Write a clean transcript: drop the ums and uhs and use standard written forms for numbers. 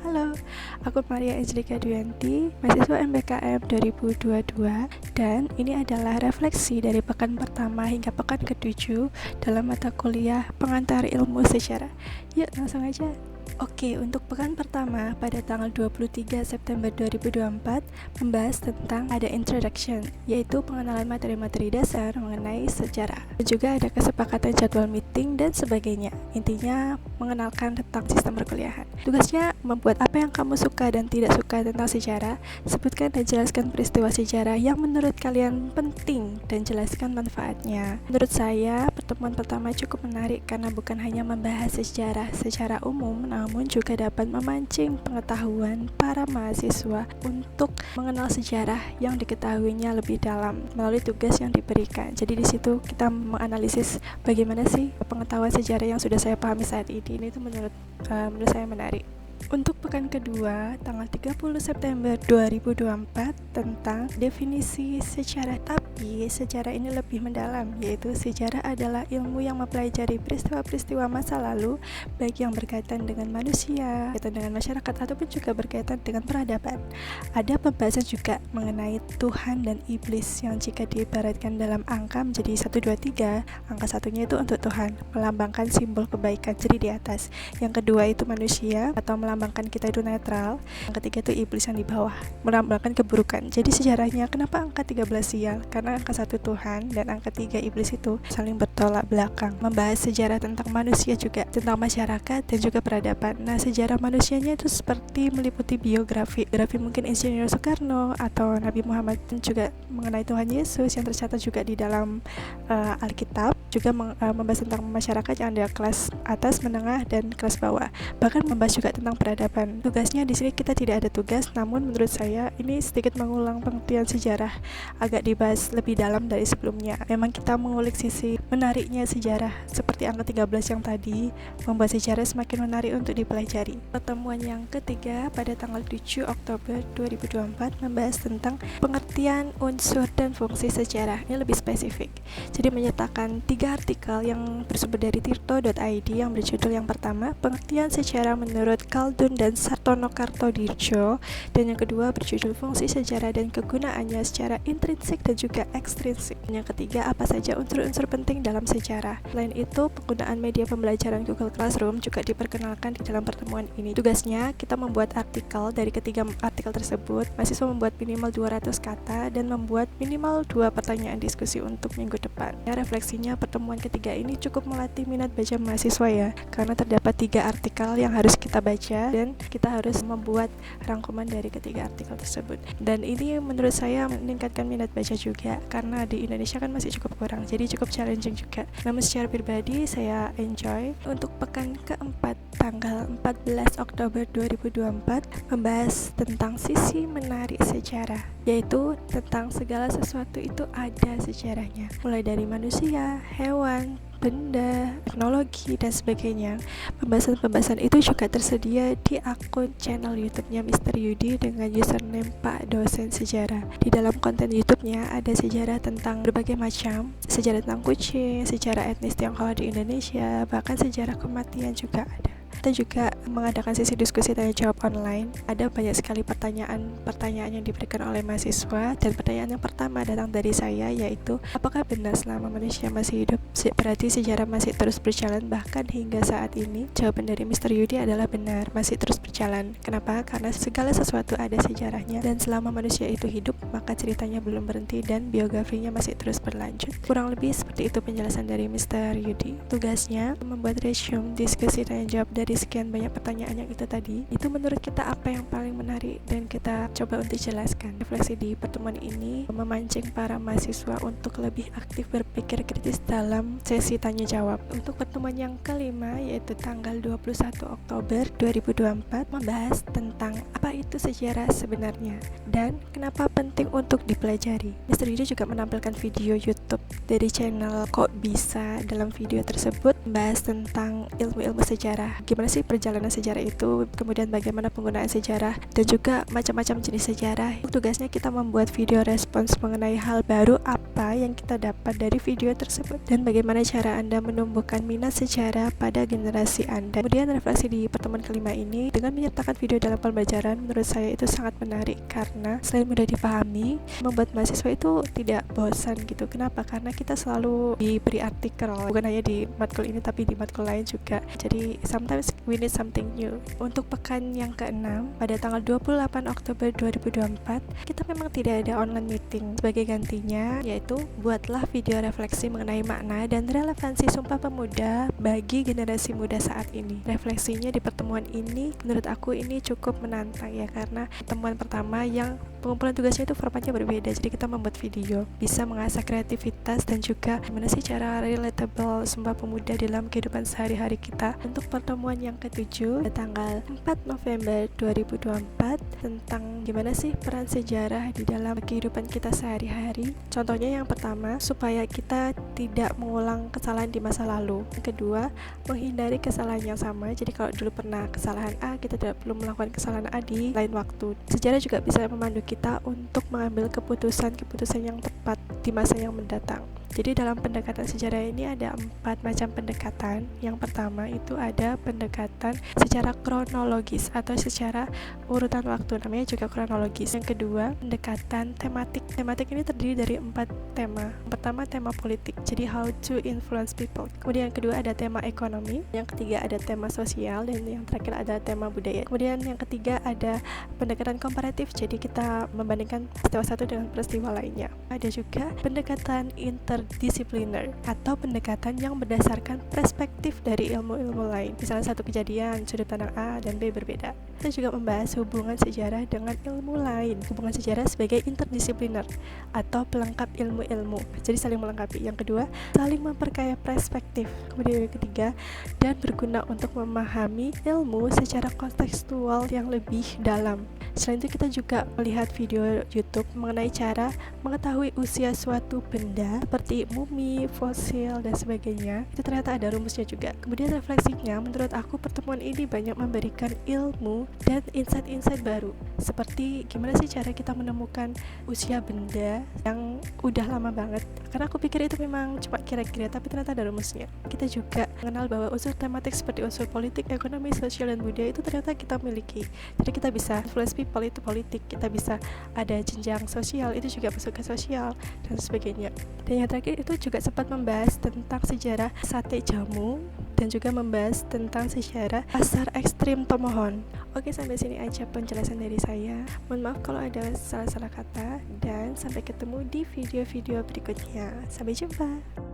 Halo, aku Maria Ejrika Duyanti, mahasiswa MBKM 2022, dan ini adalah refleksi dari pekan pertama hingga pekan ke-7 dalam mata kuliah pengantar ilmu sejarah. Yuk langsung aja. Oke, untuk pekan pertama pada tanggal 23 September 2024 membahas tentang ada introduction, yaitu pengenalan materi-materi dasar mengenai sejarah. Juga ada kesepakatan jadwal meeting dan sebagainya. Intinya mengenalkan tentang sistem perkuliahan. Tugasnya membuat apa yang kamu suka dan tidak suka tentang sejarah, sebutkan dan jelaskan peristiwa sejarah yang menurut kalian penting dan jelaskan manfaatnya. Menurut saya, pertemuan pertama cukup menarik karena bukan hanya membahas sejarah secara umum, namun juga dapat memancing pengetahuan para mahasiswa untuk mengenal sejarah yang diketahuinya lebih dalam melalui tugas yang diberikan. Jadi di situ kita menganalisis bagaimana sih pengetahuan sejarah yang sudah saya pahami saat ini. Ini tuh menurut saya menarik. Untuk pekan kedua, tanggal 30 September 2024 tentang definisi sejarah. Tapi sejarah ini lebih mendalam, yaitu sejarah adalah ilmu yang mempelajari peristiwa-peristiwa masa lalu, baik yang berkaitan dengan manusia, berkaitan dengan masyarakat, ataupun juga berkaitan dengan peradaban. Ada pembahasan juga mengenai Tuhan dan Iblis yang jika diibaratkan dalam angka menjadi 1, 2, 3. Angka satunya itu untuk Tuhan, melambangkan simbol kebaikan, jadi di atas. Yang kedua itu manusia atau melambangkan kita itu netral. Yang ketiga itu iblis yang di bawah, melambangkan keburukan. Jadi sejarahnya kenapa angka 13 sial? Karena angka 1 Tuhan dan angka 3 iblis itu saling bertolak belakang. Membahas sejarah tentang manusia juga, tentang masyarakat dan juga peradaban. Nah, sejarah manusianya itu seperti meliputi biografi mungkin Insinyur Soekarno atau Nabi Muhammad, dan juga mengenai Tuhan Yesus yang tercatat juga di dalam Alkitab. Juga membahas tentang masyarakat yang ada kelas atas, menengah, dan kelas bawah. Bahkan membahas juga tentang peradaban. Tugasnya di sini kita tidak ada tugas, namun menurut saya ini sedikit mengulang pengertian sejarah, agak dibahas lebih dalam dari sebelumnya. Memang kita mengulik sisi menariknya sejarah, seperti angka 13 yang tadi, membuat sejarah semakin menarik untuk dipelajari. Pertemuan yang ketiga pada tanggal 7 Oktober 2024 membahas tentang pengertian unsur dan fungsi sejarah. Ini lebih spesifik. Jadi menyertakan 3 artikel yang bersumber dari tirto.id yang berjudul yang pertama, pengertian sejarah menurut Khaldun dan Sartono Kartodirjo, dan yang kedua berjudul fungsi sejarah dan kegunaannya secara intrinsik dan juga ekstrinsik. Dan yang ketiga, apa saja unsur-unsur penting dalam sejarah. Selain itu, penggunaan media pembelajaran Google Classroom juga diperkenalkan di dalam pertemuan ini. Tugasnya kita membuat artikel. Dari ketiga artikel tersebut, mahasiswa membuat minimal 200 kata dan membuat minimal 2 pertanyaan diskusi untuk minggu depan. Ya, refleksinya pertemuan ketiga ini cukup melatih minat baca mahasiswa ya, karena terdapat 3 artikel yang harus kita baca dan kita harus membuat rangkuman dari ketiga artikel tersebut. Dan ini menurut saya meningkatkan minat baca juga, karena di Indonesia kan masih cukup kurang, jadi cukup challenging juga. Namun secara pribadi saya enjoy. Untuk pekan keempat tanggal 14 Oktober 2024 membahas tentang sisi menarik sejarah, yaitu tentang segala sesuatu itu ada sejarahnya, mulai dari manusia, hewan, benda, teknologi, dan sebagainya. Pembahasan-pembahasan itu juga tersedia di akun channel YouTube-nya Mr. Yudi dengan username Pak Dosen Sejarah. Di dalam konten YouTube-nya ada sejarah tentang berbagai macam, sejarah tentang kucing, sejarah etnis Tionghoa di Indonesia, bahkan sejarah kematian juga ada. Kita juga mengadakan sesi diskusi tanya jawab online. Ada banyak sekali pertanyaan yang diberikan oleh mahasiswa, dan pertanyaan yang pertama datang dari saya, yaitu apakah benar selama manusia masih hidup berarti sejarah masih terus berjalan bahkan hingga saat ini? Jawaban dari Mr. Yudi adalah benar, masih terus berjalan. Kenapa? Karena segala sesuatu ada sejarahnya, dan selama manusia itu hidup maka ceritanya belum berhenti dan biografinya masih terus berlanjut. Kurang lebih seperti itu penjelasan dari Mr. Yudi. Tugasnya membuat resume diskusi tanya jawab dari sekian banyak pertanyaan yang itu tadi. Itu menurut kita apa yang paling menarik dan kita coba untuk jelaskan. Refleksi di pertemuan ini memancing para mahasiswa untuk lebih aktif berpikir kritis dalam sesi tanya jawab. Untuk pertemuan yang kelima, yaitu tanggal 21 Oktober 2024 membahas tentang apa itu sejarah sebenarnya dan kenapa penting untuk dipelajari. Mr. Yudi juga menampilkan video YouTube dari channel Kok Bisa. Dalam video tersebut membahas tentang ilmu-ilmu sejarah gimana sih perjalanan sejarah itu, kemudian bagaimana penggunaan sejarah, dan juga macam-macam jenis sejarah. Tugasnya kita membuat video respons mengenai hal baru apa yang kita dapat dari video tersebut, dan bagaimana cara Anda menumbuhkan minat sejarah pada generasi Anda. Kemudian refleksi di pertemuan kelima ini dengan menyertakan video dalam pembelajaran, menurut saya itu sangat menarik karena selain mudah dipahami, membuat mahasiswa itu tidak bosan gitu. Kenapa? Karena kita selalu diberi artikel, bukan hanya di matkul ini tapi di matkul lain juga. Jadi sometimes we need something new. Untuk pekan yang ke-6 pada tanggal 28 Oktober 2024, kita memang tidak ada online meeting. Sebagai gantinya yaitu buatlah video refleksi mengenai makna dan relevansi Sumpah Pemuda bagi generasi muda saat ini. Refleksinya di pertemuan ini menurut aku ini cukup menantang ya, karena pertemuan pertama yang pengumpulan tugasnya itu formatnya berbeda. Jadi kita membuat video, bisa mengasah kreativitas dan juga gimana sih cara relatable Sumpah Pemuda dalam kehidupan sehari-hari kita. Untuk pertemuan yang ke-7 tanggal 4 November 2024 tentang gimana sih peran sejarah di dalam kehidupan kita sehari-hari. Contohnya yang pertama, supaya kita tidak mengulang kesalahan di masa lalu. Yang kedua, menghindari kesalahan yang sama. Jadi kalau dulu pernah kesalahan A, kita tidak perlu melakukan kesalahan A di lain waktu. Sejarah juga bisa memandu kita untuk mengambil keputusan-keputusan yang tepat di masa yang mendatang. Jadi dalam pendekatan sejarah ini ada 4 macam pendekatan. Yang pertama itu ada pendekatan secara kronologis atau secara urutan waktu, namanya juga kronologis. Yang kedua, pendekatan tematik. Tematik ini terdiri dari 4 tema. Yang pertama, tema politik, jadi how to influence people. Kemudian yang kedua ada tema ekonomi. Yang ketiga ada tema sosial, dan yang terakhir ada tema budaya. Kemudian yang ketiga ada pendekatan komparatif, jadi kita membandingkan peristiwa satu dengan peristiwa lainnya. Ada juga pendekatan interdisipliner atau pendekatan yang berdasarkan perspektif dari ilmu-ilmu lain. Misalnya satu kejadian, sudut pandang A dan B berbeda. Kita juga membahas hubungan sejarah dengan ilmu lain. Hubungan sejarah sebagai interdisipliner atau pelengkap ilmu-ilmu, jadi saling melengkapi. Yang kedua, saling memperkaya perspektif. Kemudian yang ketiga, dan berguna untuk memahami ilmu secara kontekstual yang lebih dalam. Selain itu kita juga melihat video YouTube mengenai cara mengetahui usia suatu benda seperti mumi, fosil, dan sebagainya. Itu ternyata ada rumusnya juga. Kemudian refleksinya, menurut aku pertemuan ini banyak memberikan ilmu dan insight-insight baru, seperti gimana sih cara kita menemukan usia benda yang udah lama banget. Karena aku pikir itu memang cuma kira-kira, tapi ternyata ada rumusnya. Kita juga mengenal bahwa unsur tematik seperti unsur politik, ekonomi, sosial, dan budaya itu ternyata kita miliki. Jadi kita bisa influence people, itu politik. Kita bisa ada jenjang sosial, itu juga masuk ke sosial, dan sebagainya. Dan yang terakhir itu juga sempat membahas tentang sejarah sate jamu, dan juga membahas tentang sejarah pasar ekstrim Tomohon. Oke, sampai sini aja penjelasan dari saya. Mohon maaf kalau ada salah-salah kata, dan sampai ketemu di video-video berikutnya. Sampai jumpa.